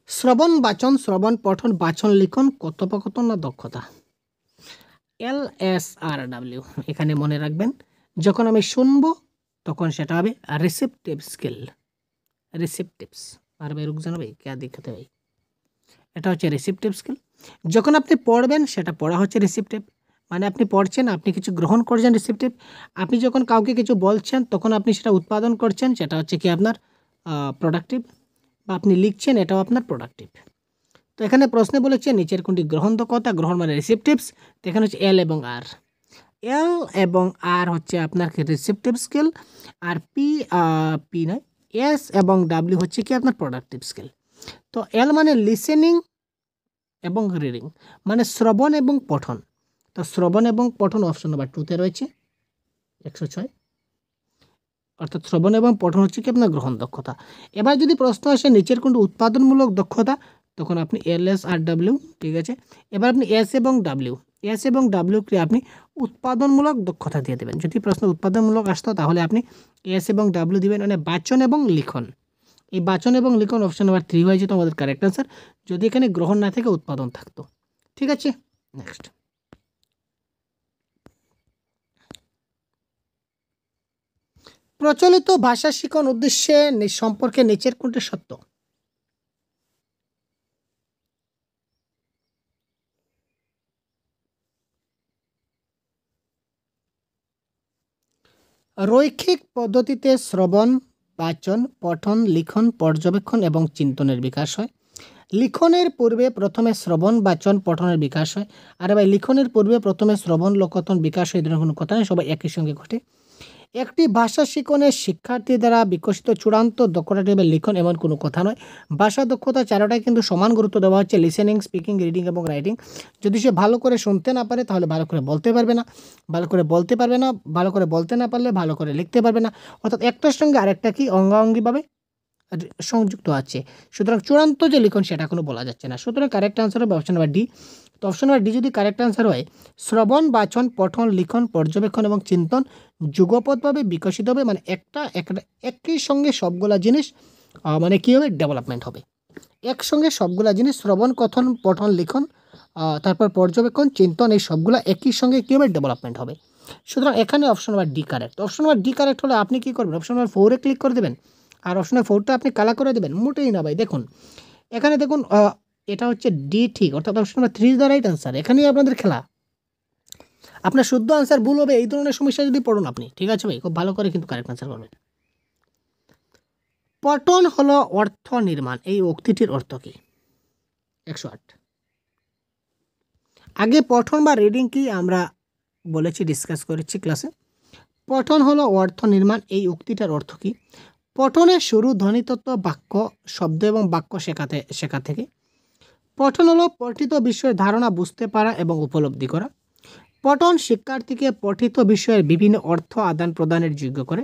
A: শ্রবণ বাচন, শ্রবণ পঠন, বাচন লিখন, কথোপকথন না দক্ষতা? LSRW এখানে মনে রাখবেন, যখন আমি শুনবো তখন সেটা হবে রিসেপটিভ স্কিল, রিসেপটিভস। আর ভাই রুক জানো ভাই কে দেখাতে ভাই, এটা হচ্ছে রিসেপটিভ স্কিল। যখন আপনি পড়বেন সেটা পড়া হচ্ছে রিসেপটিভ, মানে আপনি পড়ছেন, আপনি কিছু গ্রহণ করছেন, রিসেপটিভ। আপনি যখন কাউকে কিছু বলছেন তখন আপনি সেটা উৎপাদন করছেন, সেটা হচ্ছে কি আপনার প্রোডাক্টিভ, বা আপনি লিখছেন এটাও আপনার প্রোডাক্টিভ। তো এখানে প্রশ্নে বলেছে নিচের কোনটি গ্রহণ দক্ষতা, গ্রহণ মানে রিসেপটিভস। তো এখানে হচ্ছে এল এবং আর, এল এবং আর হচ্ছে আপনার রিসেপটিভ স্কিল, আর পি নয় এস এবং ডাব্লিউ হচ্ছে কি আপনার প্রোডাক্টিভ স্কিল। তো এল মানে লিসেনিং এবং রিডিং, মানে শ্রবণ এবং পঠন। তো শ্রবণ এবং পঠন অপশন নাম্বার 2-তে রয়েছে 106, অর্থাৎ শ্রবণ এবং পঠন হচ্ছে কি আপনার গ্রহণ দক্ষতা। এবার যদি প্রশ্ন আসে নিচের কোনটি উৎপাদনমূলক দক্ষতা, তখন আপনি LSRW, ঠিক আছে। এবার আপনি এস এবং ডাব্লিউকে আপনি উৎপাদনমূলক দক্ষতা দিয়ে দেবেন। যদি প্রশ্ন উৎপাদনমূলক আসতো তাহলে আপনি এস এবং ডাব্লিউ দিবেন, মানে বাচন এবং লিখন। এই বাচন এবং লিখন অপশন নাম্বার 3 হয়ে যেত আমাদের কারেক্ট আনসার, যদি এখানে গ্রহণ না থেকে উৎপাদন থাকতো। ঠিক আছে, নেক্সট, প্রচলিত ভাষা শিখন উদ্দেশ্যে সম্পর্কে নিচের কোনটি সত্য? রৈখিক পদ্ধতিতে শ্রবণ, বাচন, পঠন, লিখন, পর্যবেক্ষণ এবং চিন্তনের বিকাশ হয়। লিখনের পূর্বে প্রথমে শ্রবণ, বাচন, পঠনের বিকাশ হয়। আর ভাই লিখনের পূর্বে প্রথমে শ্রবণ, লোকথন বিকাশ হয়, এই ধরনের কোনো কথা নেই, সবাই একই সঙ্গে ঘটে। একটি ভাষা শিখনের শিক্ষার্থী দ্বারা বিকশিত চূড়ান্ত দক্ষতাটি হবে লিখন, এমন কোনো কথা নয়। ভাষা দক্ষতা চারোটাই কিন্তু সমান গুরুত্ব দেওয়া হচ্ছে, লিসেনিং, স্পিকিং, রিডিং এবং রাইটিং। যদি সে ভালো করে শুনতে না পারে তাহলে ভালো করে বলতে পারবে না, ভালো করে বলতে পারবে না, ভালো করে বলতে না পারলে ভালো করে লিখতে পারবে না। অর্থাৎ একটার সঙ্গে আরেকটা কি অঙ্গাঙ্গিভাবে সংযুক্ত আছে। সুতরাং চূড়ান্ত যে লিখন সেটা এখনো বলা যাচ্ছে না। সুতরাং কারেক্ট আনসার হবে অপশন নাম্বার ডি। তো অপশন নাম্বার ডি যদি কারেক্ট আনসার হয়, শ্রবণ, বাচন, পঠন, লিখন, পর্যবেক্ষণ এবং চিন্তন যুগপৎভাবে বিকশিত হবে, মানে একটা একই সঙ্গে সবগুলা জিনিস মানে কী হবে? ডেভেলপমেন্ট হবে। একসঙ্গে সবগুলা জিনিস শ্রবণ, কথন, পঠন, লিখন, তারপর পর্যবেক্ষণ, চিন্তন, এই সবগুলা একই সঙ্গে কী হবে? ডেভেলপমেন্ট হবে। সুতরাং এখানে option number D correct. Option number D correct হলে আপনি কী করবেন? অপশন নাম্বার 4-এ ক্লিক করে দেবেন, আর অপশন নাম্বার 4টা আপনি কালা করে দেবেন। মোটেই না ভাই, দেখুন এখানে দেখুন এটা হচ্ছে ডি ঠিক, অর্থাৎ option number 3 is the right answer. এখানেই আপনাদের খেলা। আপনার শুদ্ধ আনসার ভুল হবে এই ধরনের সমস্যা যদি পড়ুন আপনি, ঠিক আছে ভাই, খুব ভালো করে কিন্তু কারেক্ট আনসার করবেন। পঠন হলো অর্থ নির্মাণ, এই উক্তিটির অর্থ কী? 108। আগে পঠন বা রিডিং কি আমরা বলেছি, ডিসকাস করেছি ক্লাসে। পঠন হলো অর্থ নির্মাণ, এই উক্তিটার অর্থ কী? পঠনের শুরু ধ্বনিতত্ত্ব, বাক্য, শব্দ এবং বাক্য শেখা থেকে। পঠন হলো পঠিত বিষয়ের ধারণা বুঝতে পারা এবং উপলব্ধি করা। পঠন শিক্ষার্থীকে পঠিত বিষয়ের বিভিন্ন অর্থ আদান প্রদানের যোগ্য করে।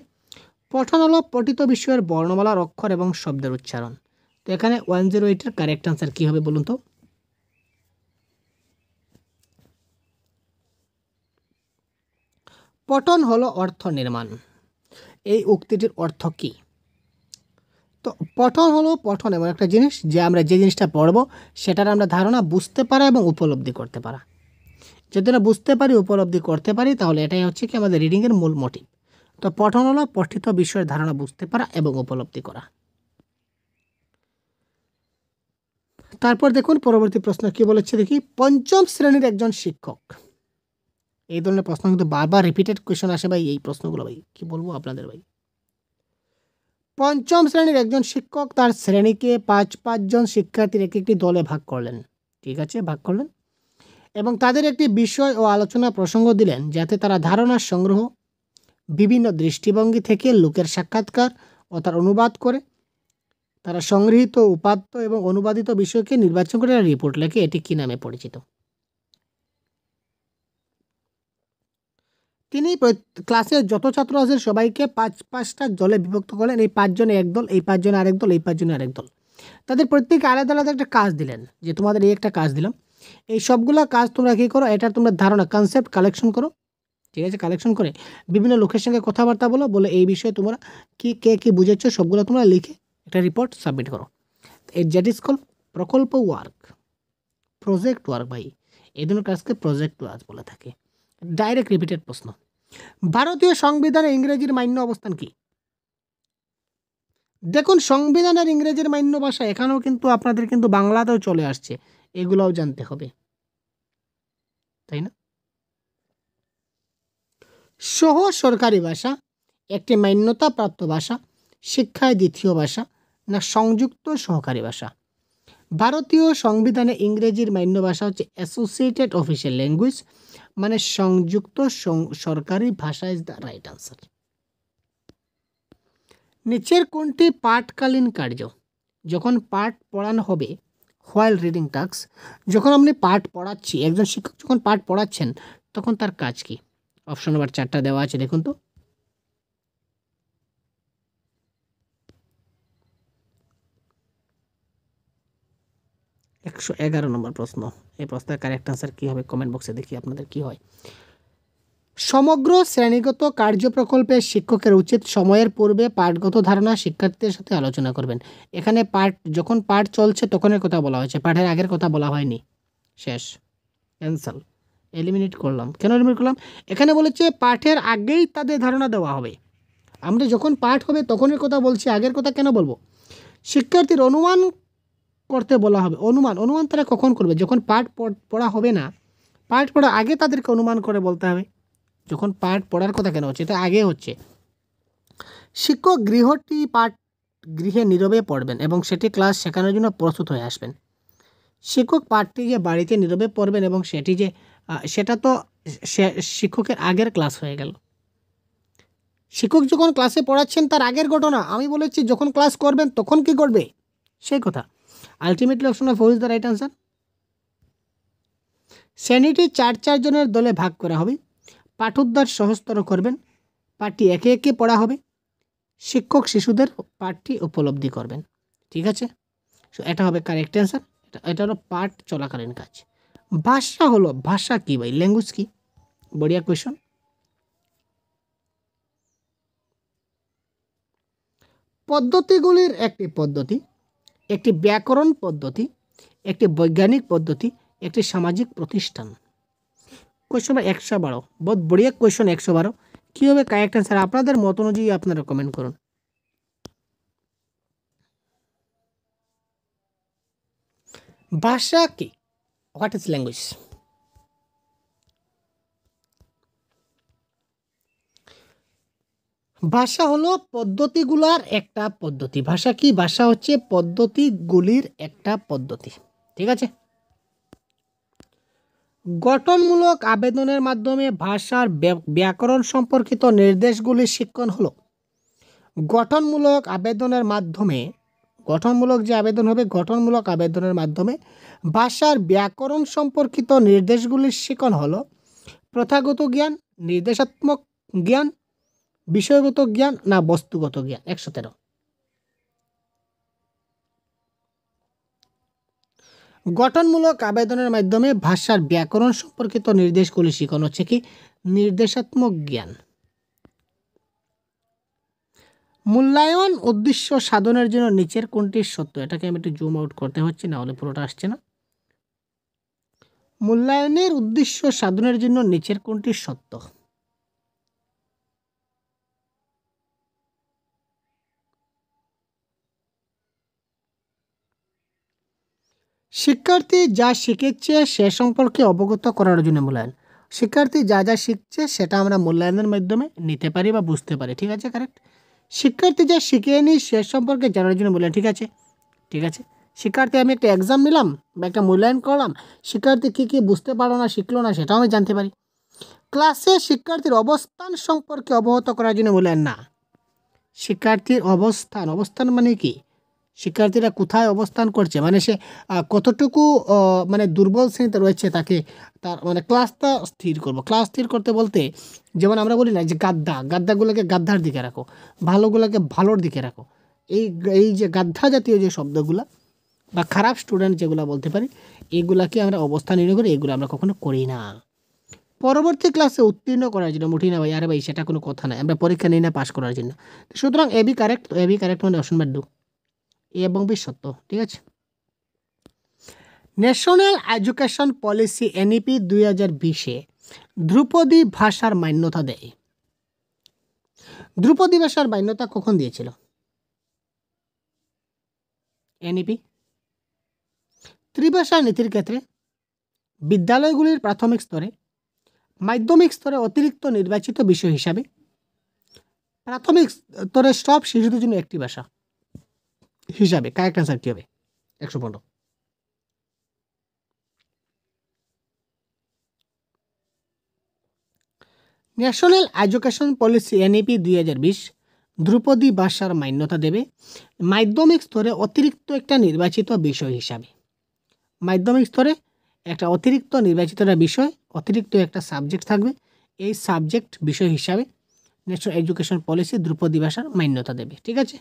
A: পঠন হলো পঠিত বিষয়ের বর্ণমালার অক্ষর এবং শব্দের উচ্চারণ। তো এখানে 108-এর কারেক্ট আনসার কী হবে বলুন তো? পঠন হলো অর্থ নির্মাণ। এই উক্তিটির অর্থ কী? তো পঠন হলো পঠন এমন একটা জিনিস যে আমরা যে জিনিসটা পড়ব সেটার আমরা ধারণা বুঝতে পারা এবং উপলব্ধি করতে পারা। যদি আমরা বুঝতে পারি, উপলব্ধি করতে পারি, তাহলে এটাই হচ্ছে কি আমাদের রিডিংয়ের মূল মোটিভ। তো পঠন হলো পঠিত বিষয়ের ধারণা বুঝতে পারা এবং উপলব্ধি করা। তারপর দেখুন পরবর্তী প্রশ্ন কি বলেছে দেখি। পঞ্চম শ্রেণীর একজন শিক্ষক, এই ধরনের প্রশ্ন কিন্তু বারবার রিপিটেড কোয়েশ্চেন আসে ভাই, এই প্রশ্নগুলো ভাই কি বলবো আপনাদের ভাই। পঞ্চম শ্রেণীর একজন শিক্ষক তার শ্রেণীকে 5 জন শিক্ষার্থীর একটি দলে ভাগ করলেন। ঠিক আছে, ভাগ করলেন এবং তাদের একটি বিষয় ও আলোচনা প্রসঙ্গ দিলেন যাতে তারা ধারণার সংগ্রহ, বিভিন্ন দৃষ্টিভঙ্গি থেকে লোকের সাক্ষাৎকার ও তার অনুবাদ করে তারা সংগৃহীত উপাত্ত এবং অনুবাদিত বিষয়কে নির্বাচন করে রিপোর্ট লেখে। এটি কী নামে পরিচিত? তিনি ক্লাসের যত ছাত্র আছে সবাইকে 5টা দলে বিভক্ত করলেন। এই 5 জনে এক দল, এই 5 জনে আরেক দল, এই 5 জনে আরেক দল। তাদের প্রত্যেকে আলাদা আলাদা একটা কাজ দিলেন, যে তোমাদের এই একটা কাজ দিলাম, এই সবগুলো কাজ তোমরা কী করো, এটা তোমরা ধারণা কনসেপ্ট কালেকশন করো। ঠিক আছে, কালেকশন করে বিভিন্ন লোকের সঙ্গে কথাবার্তা বলে এই বিষয়ে তোমরা কে কী বুঝেছো সবগুলো তোমরা লিখে একটা রিপোর্ট সাবমিট করো। দ্যাট ইজ কল প্রকল্প ওয়ার্ক, প্রজেক্ট ওয়ার্ক ভাই। এই ধরনের কাজকে প্রজেক্ট ওয়ার্ক বলে থাকে। ডাইরেক্ট রিপিটেড প্রশ্ন। ভারতীয় সংবিধানে ইংরেজির মান্য অবস্থান কি? দেখুন সংবিধানের ইংরেজির মান্য ভাষা এখানেও কিন্তু আপনাদের কিন্তু বাংলাতেও চলে আসছে, এগুলোও জানতে হবে, তাই না? সহ সরকারি ভাষা, একটি মান্যতাপ্রাপ্ত ভাষা, শিক্ষায় দ্বিতীয় ভাষা, না সংযুক্ত সহকারী ভাষা? ভারতীয় সংবিধানে ইংরেজির মান্য ভাষা হচ্ছে অ্যাসোসিয়েটেড অফিসিয়াল ল্যাঙ্গুয়েজ, মানে সংযুক্ত সরকারি ভাষা ইজ দ্য রাইট আনসার। নিচের কোনটি পাঠকালীন কার্য? যখন পাঠ পড়ানো হবে, হোয়াইল রিডিং টাস্ক, যখন আপনি পাঠ পড়াচ্ছি, একজন শিক্ষক যখন পাঠ পড়াচ্ছেন তখন তার কাজ কি? অপশন নাম্বার 4টা দেওয়া আছে, দেখুন তো। একশো 11 নম্বর প্রশ্ন। এই প্রশ্নের কারেক্ট আনসার কী হবে কমেন্ট বক্সে দেখি আপনাদের কি হয়। সমগ্র শ্রেণীগত কার্য প্রকল্পে শিক্ষকের উচিত সময়ের পূর্বে পাঠগত ধারণা শিক্ষার্থীদের সাথে আলোচনা করবেন। এখানে যখন পাঠ চলছে তখনের কথা বলা হয়েছে, পাঠের আগের কথা বলা হয়নি। শেষ, ক্যান্সেল, এলিমিনেট করলাম। কেন এলিমিনেট করলাম? এখানে বলেছে পাঠের আগেই তাদের ধারণা দেওয়া হবে। আমরা যখন পাঠ হবে তখনের কথা বলছি, আগের কথা কেন বলবো? শিক্ষার্থীর অনুমান করতে বলা হবে। অনুমান তারা কখন করবে? যখন পাঠ পড়া হবে না, পাঠ পড়ার আগে তাদেরকে অনুমান করে বলতে হবে। যখন পাঠ পড়ার কথা কেন হচ্ছে, এটা আগে হচ্ছে। শিক্ষক গৃহে নীরবে পড়বেন এবং সেটি ক্লাস শেখানোর জন্য প্রস্তুত হয়ে আসবেন। শিক্ষক পাঠটি যে বাড়িতে নীরবে পড়বেন এবং সেটা তো শিক্ষকের আগের ক্লাস হয়ে গেল। শিক্ষক যখন ক্লাসে পড়াচ্ছেন তার আগের ঘটনা। আমি বলেছি যখন ক্লাস করবেন তখন কি করবে সেই কথা। Ultimately option of is the right answer. শ্রেণীটি 4 জনের দলে ভাগ করা হবে। পাঠোদ্ধার সহজতর করবেন। পাঠটি একে একে পড়া হবে। শিক্ষক শিশুদের পাঠটি উপলব্ধি করবেন। ঠিক আছে, সো এটা হবে কারেক্ট অ্যান্সার। এটা হলো পাঠ চলাকালীন কাজ। ভাষা কি ভাই? ল্যাঙ্গুয়েজ কি? বড়িয়া কোয়েশন। পদ্ধতিগুলির একটি পদ্ধতি, একটি ব্যাকরণ পদ্ধতি, একটি বৈজ্ঞানিক পদ্ধতি, একটি সামাজিক প্রতিষ্ঠান। কোয়েশন 112, বহুত বড়িয়া কোয়েশন। 112 কী হবে কারেক্ট অ্যান্সার? আপনাদের মত অনুযায়ী আপনারা কমেন্ট করুন। ভাষা কি? What is language? ভাষা হলো পদ্ধতিগুলার একটা পদ্ধতি। ভাষা কি? ভাষা হচ্ছে পদ্ধতিগুলির একটা পদ্ধতি। ঠিক আছে। গঠনমূলক আবেদনের মাধ্যমে ভাষার ব্যাকরণ সম্পর্কিত নির্দেশগুলি শিক্ষণ হলো। গঠনমূলক আবেদনের মাধ্যমে, গঠনমূলক যে আবেদন হবে, গঠনমূলক আবেদনের মাধ্যমে ভাষার ব্যাকরণ সম্পর্কিত নির্দেশগুলির শিক্ষণ হলো প্রথাগত জ্ঞান, নির্দেশাত্মক জ্ঞান, বিষয়গত জ্ঞান না বস্তুগত জ্ঞান? 113। গঠনমূলক আবেদনের মাধ্যমে ভাষার ব্যাকরণ সম্পর্কিত নির্দেশগুলি শেখানো হচ্ছে কি? নির্দেশাত্মক জ্ঞান। মূল্যায়ন উদ্দেশ্য সাধনের জন্য নিচের কোনটি সত্য? এটাকে আমি একটু জুম আউট করতে হচ্ছে, না হলে পুরোটা আসছে না। মূল্যায়নের উদ্দেশ্য সাধনের জন্য নিচের কোনটি সত্য? শিক্ষার্থী যা শিখেছে সে সম্পর্কে অবগত করার জন্য মূল্যায়ন। শিক্ষার্থী যা যা শিখছে সেটা আমরা মূল্যায়নের মাধ্যমে নিতে পারি বা বুঝতে পারি, ঠিক আছে, কারেক্ট। শিক্ষার্থী যা শিখেনি সে সম্পর্কে জানার জন্য মূল্যায়ন, ঠিক আছে, ঠিক আছে। শিক্ষার্থী আমি একটা এক্সাম নিলাম বা একটা মূল্যায়ন করলাম, শিক্ষার্থী কী কী বুঝতে পারলো না শিখলো না সেটাও আমি জানতে পারি। ক্লাসে শিক্ষার্থীর অবস্থান সম্পর্কে অবগত করার জন্য মূল্যায়ন না। শিক্ষার্থীর অবস্থান, অবস্থান মানে কি? শিক্ষার্থীরা কোথায় অবস্থান করছে, মানে সে কতটুকু মানে দুর্বল শ্রেণীতে রয়েছে, তাকে তার মানে ক্লাসটা স্থির করব। ক্লাস স্থির করতে বলতে যেমন আমরা বলি না যে গাদ্দাগুলোকে গাদ্দার দিকে রাখো, ভালোগুলোকে ভালোর দিকে রাখো। এই এই যে গাদ্ধা জাতীয় যে শব্দগুলো বা খারাপ স্টুডেন্ট যেগুলো বলতে পারি, এগুলাকে আমরা অবস্থান নির্ণয় করি, এগুলো আমরা কখনো করি না। পরবর্তী ক্লাসে উত্তীর্ণ করার জন্য মুঠি না ভাই, আরে ভাই সেটা কোনো কথা নয়, আমরা পরীক্ষা নিই না পাস করার জন্য। সুতরাং A B correct, A B correct মানে অপশন নাম্বার 2, এ এবং বি সত্য, ঠিক আছে। ন্যাশনাল এডুকেশন পলিসি এনইপি 2020-এ ধ্রুপদী ভাষার মান্যতা দেয়। ধ্রুপদী ভাষার মান্যতা কখন দিয়েছিল? এনইপি। ত্রিভাষা নীতির ক্ষেত্রে, বিদ্যালয়গুলির প্রাথমিক স্তরে, মাধ্যমিক স্তরে অতিরিক্ত নির্বাচিত বিষয় হিসাবে, প্রাথমিক স্তরে সব শিশুদের জন্য একটি ভাষা হিসাবে। কারেক্ট অ্যান্সার কী হবে? 115। ন্যাশনাল এডুকেশন পলিসি এনইপি 2020 ধ্রুপদী ভাষার মান্যতা দেবে মাধ্যমিক স্তরে অতিরিক্ত একটা নির্বাচিত বিষয় হিসাবে। মাধ্যমিক স্তরে একটা অতিরিক্ত নির্বাচিত বিষয়, অতিরিক্ত একটা সাবজেক্ট থাকবে, এই সাবজেক্ট বিষয় হিসাবে ন্যাশনাল এডুকেশন পলিসি ধ্রুপদী ভাষার মান্যতা দেবে, ঠিক আছে,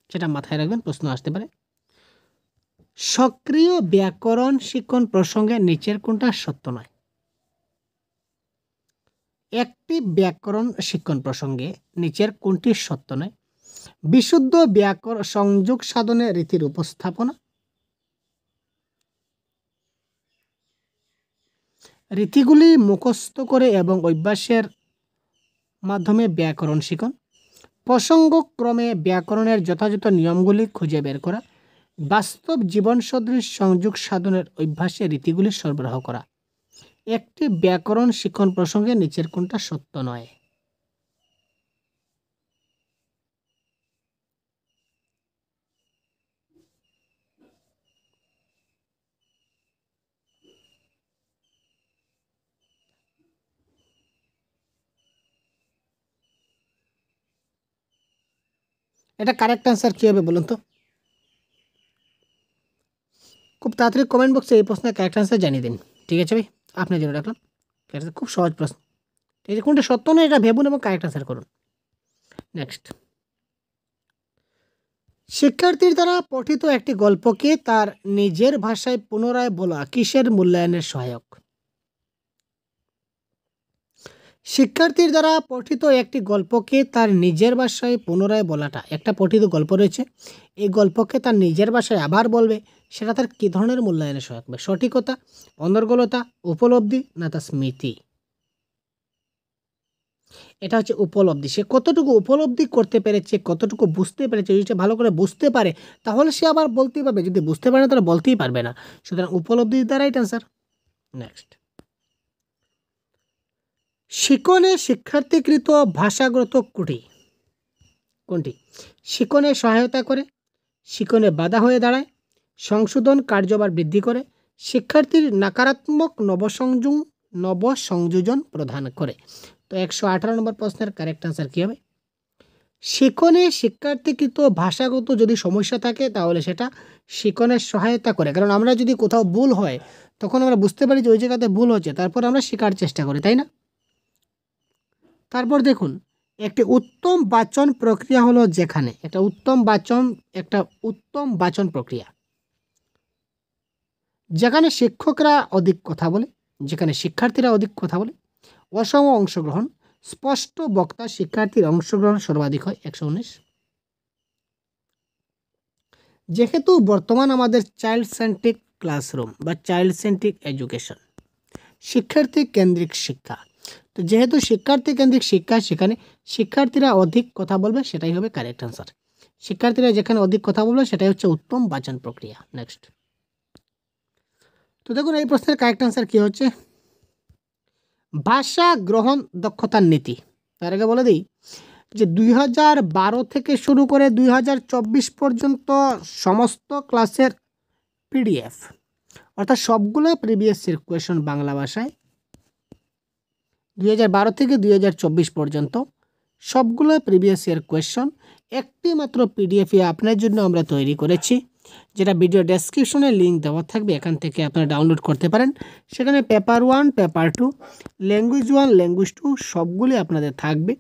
A: সেটা মাথায় রাখবেন, প্রশ্ন আসতে পারে। সক্রিয় ব্যাকরণ শিক্ষণ প্রসঙ্গে নিচের কোনটা সত্য নয়? একটি ব্যাকরণ শিক্ষণ প্রসঙ্গে নিচের কোনটি সত্য নয়? বিশুদ্ধ ব্যাকরণ সংযোগ সাধনে রীতির উপস্থাপনা, রীতিগুলি মুখস্থ করে এবং অভ্যাসের মাধ্যমে ব্যাকরণ শিখন, প্রসঙ্গক্রমে ব্যাকরণের যথাযথ নিয়মগুলি খুঁজে বের করা, বাস্তব জীবন সদৃশ সংযোগ সাধনের অভ্যাসে রীতিগুলি সরবরাহ করা। একটি ব্যাকরণ শিক্ষণ প্রসঙ্গে নিচের কোনটা সত্য নয়? এটা কারেক্ট অ্যান্সার কী হবে বলুন তো? খুব তাড়াতাড়ি কমেন্ট বক্সে এই প্রশ্নের কারেক্ট অ্যান্সার জানিয়ে দিন, ঠিক আছে ভাই, আপনার জন্য রাখলাম। খুব সহজ প্রশ্ন, ঠিক আছে, কোনটা সত্য নয় এটা ভেবুন এবং কারেক্ট অ্যান্সার করুন। নেক্সট, শিক্ষার্থীর দ্বারা পঠিত একটি গল্পকে তার নিজের ভাষায় পুনরায় বলা কিসের মূল্যায়নের সহায়ক? শিক্ষার্থীর দ্বারা পঠিত একটি গল্পকে তার নিজের ভাষায় পুনরায় বলাটা, একটা পঠিত গল্প রয়েছে, এই গল্পকে তার নিজের ভাষায় আবার বলবে, সেটা তার কী ধরনের মূল্যায়নের সহায়ক হবে? সঠিকতা, অনর্গলতা, উপলব্ধি না তার স্মৃতি? এটা হচ্ছে উপলব্ধি। সে কতটুকু উপলব্ধি করতে পেরেছে, কতটুকু বুঝতে পেরেছে, যদি সে ভালো করে বুঝতে পারে তাহলে সে আবার বলতেই পারবে, যদি বুঝতে পারে না তাহলে বলতেই পারবে না। সুতরাং উপলব্ধির দ্বারাই অ্যান্সার। নেক্সট, শিকনে শিক্ষার্থীকৃত ভাষাগত ত্রুটি কোনটি? শিকনে সহায়তা করে, শিকনে বাধা হয়ে দাঁড়ায়, সংশোধন কার্যভার বৃদ্ধি করে, শিক্ষার্থীর নাকারাত্মক নবসংযোজন প্রদান করে। তো 118 নম্বর প্রশ্নের কারেক্ট অ্যান্সার কী হবে? শিক্ষণে শিক্ষার্থীকৃত ভাষাগত যদি সমস্যা থাকে তাহলে সেটা শিক্ষণের সহায়তা করে, কারণ আমরা যদি কোথাও ভুল হয় তখন আমরা বুঝতে পারি যে ওই জায়গাতে ভুল হচ্ছে, তারপর আমরা শেখার চেষ্টা করি, তাই না? তারপর দেখুন, একটি উত্তম বাচন প্রক্রিয়া হলো যেখানে একটা উত্তম বাচন প্রক্রিয়া যেখানে শিক্ষকরা অধিক কথা বলে, যেখানে শিক্ষার্থীরা অধিক কথা বলে, অসম অংশগ্রহণ, স্পষ্ট বক্তা, শিক্ষার্থীর অংশগ্রহণ সর্বাধিক হয় 119। যেহেতু বর্তমান আমাদের চাইল্ড সেন্ট্রিক ক্লাসরুম বা চাইল্ড সেন্ট্রিক এডুকেশন, শিক্ষার্থী কেন্দ্রিক শিক্ষা, তো যেহেতু শিক্ষার্থী কেন্দ্রিক শিক্ষা সেখানে শিক্ষার্থীরা অধিক কথা বলবে, সেটাই হবে কারেক্ট আনসার। শিক্ষার্থীরা যেখানে অধিক কথা বলবে সেটাই হচ্ছে উত্তম বাচন প্রক্রিয়া। নেক্সট, তো দেখুন এই প্রশ্নের কারেক্ট আনসার কি হচ্ছে, ভাষা গ্রহণ দক্ষতার নীতি। তার আগে বলে দিই যে 2012 থেকে শুরু করে 2024 পর্যন্ত সমস্ত ক্লাসের পিডিএফ, অর্থাৎ সবগুলো প্রিভিয়াস ইয়ার কোয়েশন বাংলা ভাষায় 2012 থেকে 2024 পর্যন্ত সবগুলো প্রিভিয়াস ইয়ার কোয়েশন একটি মাত্র পিডিএফে আপনার জন্য আমরা তৈরি করেছি, যেটা ভিডিও ডেসক্রিপশনে লিঙ্ক দেওয়া থাকবে, এখান থেকে আপনারা ডাউনলোড করতে পারেন। সেখানে পেপার 1, পেপার 2, ল্যাঙ্গুয়েজ 1, ল্যাঙ্গুয়েজ 2 সবগুলি আপনাদের থাকবে।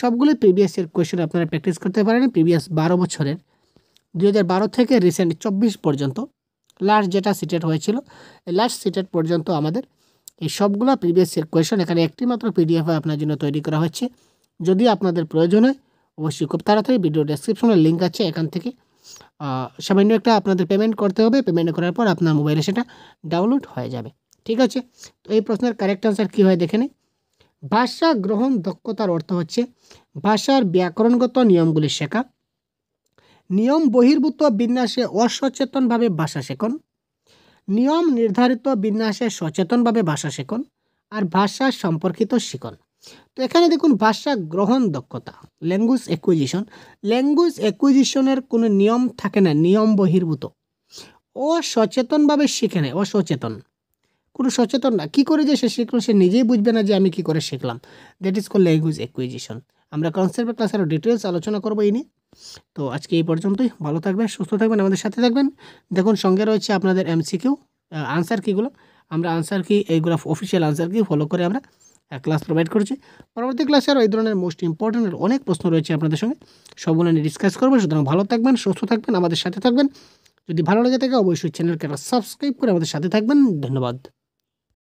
A: সবগুলি প্রিভিয়াস ইয়ার কোয়েশন আপনারা প্র্যাকটিস করতে পারেন। প্রিভিয়াস 12 বছরের 2012 থেকে রিসেন্ট 24 পর্যন্ত লাস্ট যেটা সিটেট হয়েছিল, লাস্ট সিটেট পর্যন্ত আমাদের এই সবগুলো প্রিভিয়াস ইয়ার কোয়েশন এখানে একটি মাত্র পিডিএফ আপনার জন্য তৈরি করা হচ্ছে। যদি আপনাদের প্রয়োজন হয় অবশ্যই খুব তাড়াতাড়ি ভিডিও ডেসক্রিপশনে লিঙ্ক আছে, এখান থেকে সামান্য একটা আপনাদের পেমেন্ট করতে হবে। পেমেন্ট করার পর আপনার মোবাইলে সেটা ডাউনলোড হয়ে যাবে। ঠিক আছে, তো এই প্রশ্নের কারেক্ট আনসার কী হয় দেখে নিই। ভাষা গ্রহণ দক্ষতার অর্থ হচ্ছে ভাষার ব্যাকরণগত নিয়মগুলি শেখা, নিয়ম বহির্ভূত বিন্যাসে অসচেতনভাবে ভাষা শেখন, নিয়ম নির্ধারিত বিন্যাসে সচেতনভাবে ভাষা শেখন, আর ভাষা সম্পর্কিত শিখন। তো এখানে দেখুন ভাষা গ্রহণ দক্ষতা, ল্যাঙ্গুয়েজ অ্যাকুইজিশনের কোনো নিয়ম থাকে না, নিয়ম বহির্ভূত, অসচেতনভাবে শিখে নেয়, অসচেতন, কোনো সচেতন না, কী করে যে সে শিখলো সে নিজেই বুঝবে না যে আমি কী করে শিখলাম, that is call language acquisition. আমরা কনসেপ্টের ক্লাসে আরও ডিটেলস আলোচনা করবো এই নিয়ে। তো আজকে এই পর্যন্তই, ভালো থাকবেন, সুস্থ থাকবেন, আমাদের সাথে থাকবেন। দেখুন সঙ্গে রয়েছে আপনাদের এমসিকিউ আনসার কিগুলো, আমরা আনসার কি এইগুলো অফিসিয়াল আনসার কি ফলো করে আমরা ক্লাস প্রোভাইড করছি। পরবর্তী ক্লাসে আরও এই ধরনের মোস্ট ইম্পর্ট্যান্ট অনেক প্রশ্ন রয়েছে আপনাদের সঙ্গে, সবগুলো নিয়ে ডিসকাস করবো। সুতরাং ভালো থাকবেন, সুস্থ থাকবেন, আমাদের সাথে থাকবেন। যদি ভালো লেগে থাকে অবশ্যই চ্যানেলকে সাবস্ক্রাইব করে আমাদের সাথে থাকবেন। ধন্যবাদ।